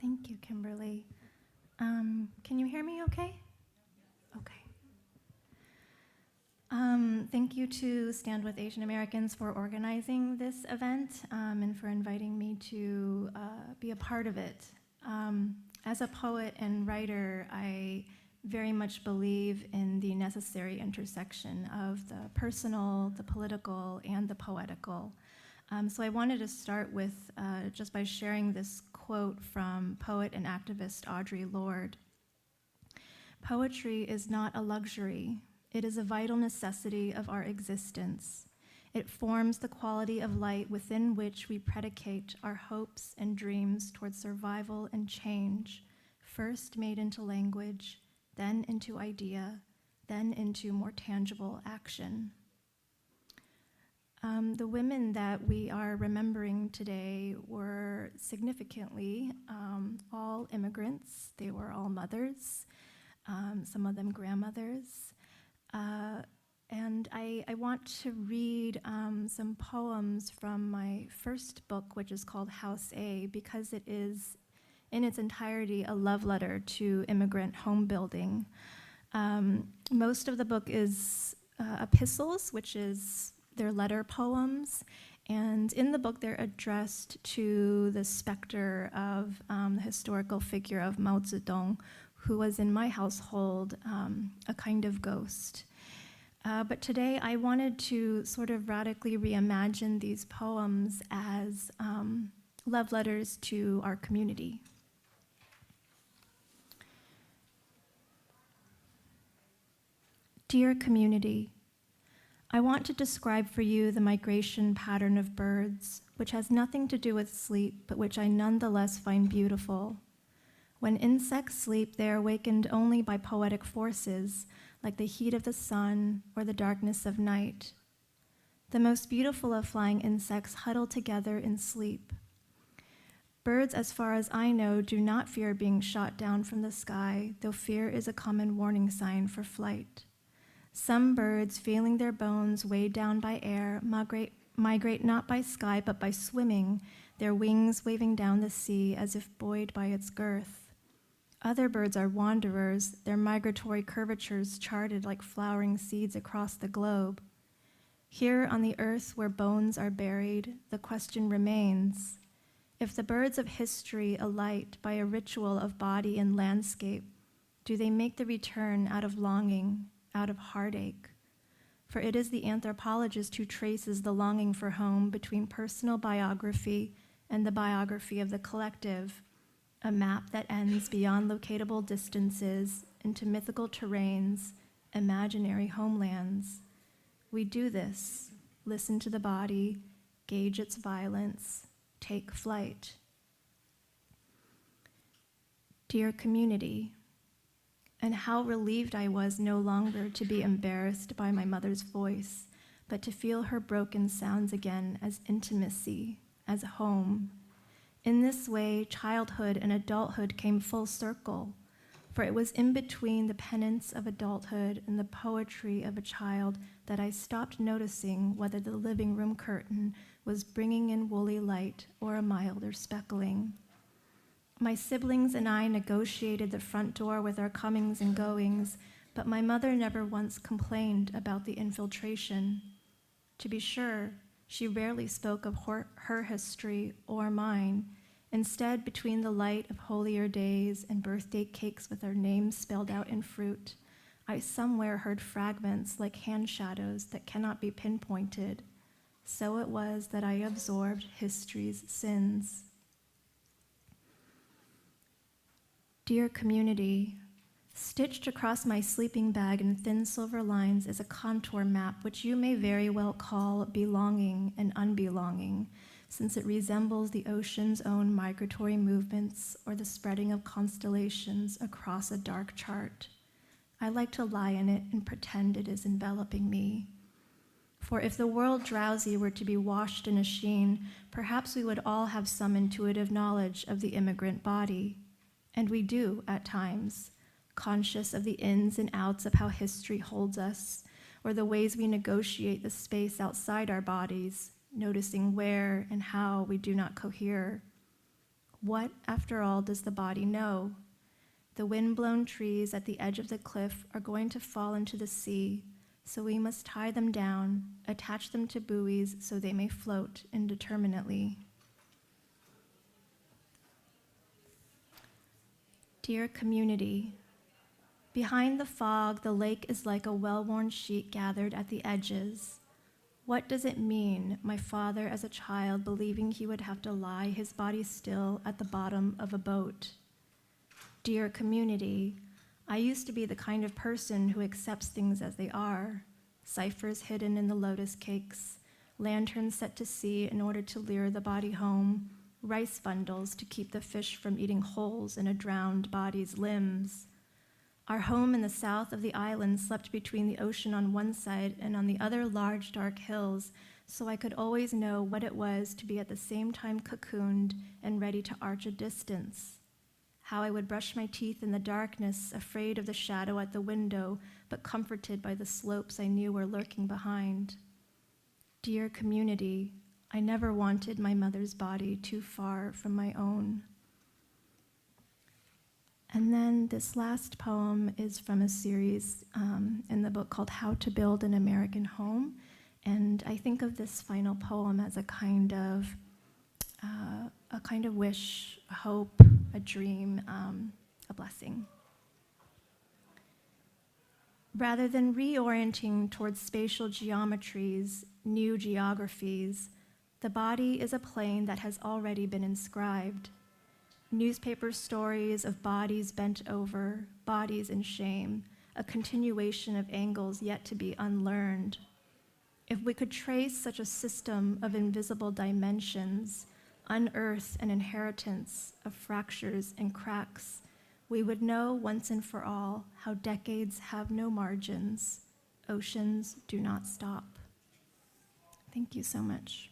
Thank you, Kimberly. Can you hear me okay? Okay. Thank you to Stand With Asian Americans for organizing this event and for inviting me to be a part of it. As a poet and writer, I very much believe in the necessary intersection of the personal, the political, and the poetical. So I wanted to start with just by sharing this quote from poet and activist Audre Lorde. "Poetry is not a luxury. It is a vital necessity of our existence. It forms the quality of light within which we predicate our hopes and dreams towards survival and change, first made into language, then into idea, then into more tangible action." The women that we are remembering today were significantly all immigrants. They were all mothers, some of them grandmothers. And I want to read some poems from my first book, which is called House A, because it is in its entirety a love letter to immigrant home building. Most of the book is epistles, which is their letter poems, and in the book they're addressed to the specter of the historical figure of Mao Zedong, who was in my household a kind of ghost. But today I wanted to sort of radically reimagine these poems as love letters to our community. Dear community, I want to describe for you the migration pattern of birds, which has nothing to do with sleep, but which I nonetheless find beautiful. When insects sleep, they are awakened only by poetic forces, like the heat of the sun or the darkness of night. The most beautiful of flying insects huddle together in sleep. Birds, as far as I know, do not fear being shot down from the sky, though fear is a common warning sign for flight. Some birds, feeling their bones weighed down by air, migrate not by sky but by swimming, their wings waving down the sea as if buoyed by its girth. Other birds are wanderers, their migratory curvatures charted like flowering seeds across the globe. Here on the earth where bones are buried, the question remains: if the birds of history alight by a ritual of body and landscape, do they make the return out of longing, out of heartache? For it is the anthropologist who traces the longing for home between personal biography and the biography of the collective, a map that ends beyond locatable distances into mythical terrains, imaginary homelands. We do this, listen to the body, gauge its violence, take flight. Dear community, and how relieved I was no longer to be embarrassed by my mother's voice, but to feel her broken sounds again as intimacy, as home. In this way, childhood and adulthood came full circle, for it was in between the penance of adulthood and the poetry of a child that I stopped noticing whether the living room curtain was bringing in woolly light or a milder speckling. My siblings and I negotiated the front door with our comings and goings, but my mother never once complained about the infiltration. To be sure, she rarely spoke of her history or mine. Instead, between the light of holier days and birthday cakes with our names spelled out in fruit, I somewhere heard fragments like hand shadows that cannot be pinpointed. So it was that I absorbed history's sins. Dear community, stitched across my sleeping bag in thin silver lines is a contour map which you may very well call belonging and unbelonging, since it resembles the ocean's own migratory movements or the spreading of constellations across a dark chart. I like to lie in it and pretend it is enveloping me. For if the world drowsy were to be washed in a sheen, perhaps we would all have some intuitive knowledge of the immigrant body. And we do at times, conscious of the ins and outs of how history holds us, or the ways we negotiate the space outside our bodies, noticing where and how we do not cohere. What, after all, does the body know? The wind-blown trees at the edge of the cliff are going to fall into the sea, so we must tie them down, attach them to buoys so they may float indeterminately. Dear community, behind the fog, the lake is like a well-worn sheet gathered at the edges. What does it mean, my father as a child believing he would have to lie his body still at the bottom of a boat? Dear community, I used to be the kind of person who accepts things as they are. Ciphers hidden in the lotus cakes, lanterns set to sea in order to lure the body home, rice bundles to keep the fish from eating holes in a drowned body's limbs. Our home in the south of the island slept between the ocean on one side and on the other large dark hills, so I could always know what it was to be at the same time cocooned and ready to arch a distance. How I would brush my teeth in the darkness, afraid of the shadow at the window, but comforted by the slopes I knew were lurking behind. Dear community, I never wanted my mother's body too far from my own. And then this last poem is from a series in the book called How to Build an American Home. And I think of this final poem as a kind of wish, a hope, a dream, a blessing. Rather than reorienting towards spatial geometries, new geographies, the body is a plane that has already been inscribed. Newspaper stories of bodies bent over, bodies in shame, a continuation of angles yet to be unlearned. If we could trace such a system of invisible dimensions, unearth an inheritance of fractures and cracks, we would know once and for all how decades have no margins, oceans do not stop. Thank you so much.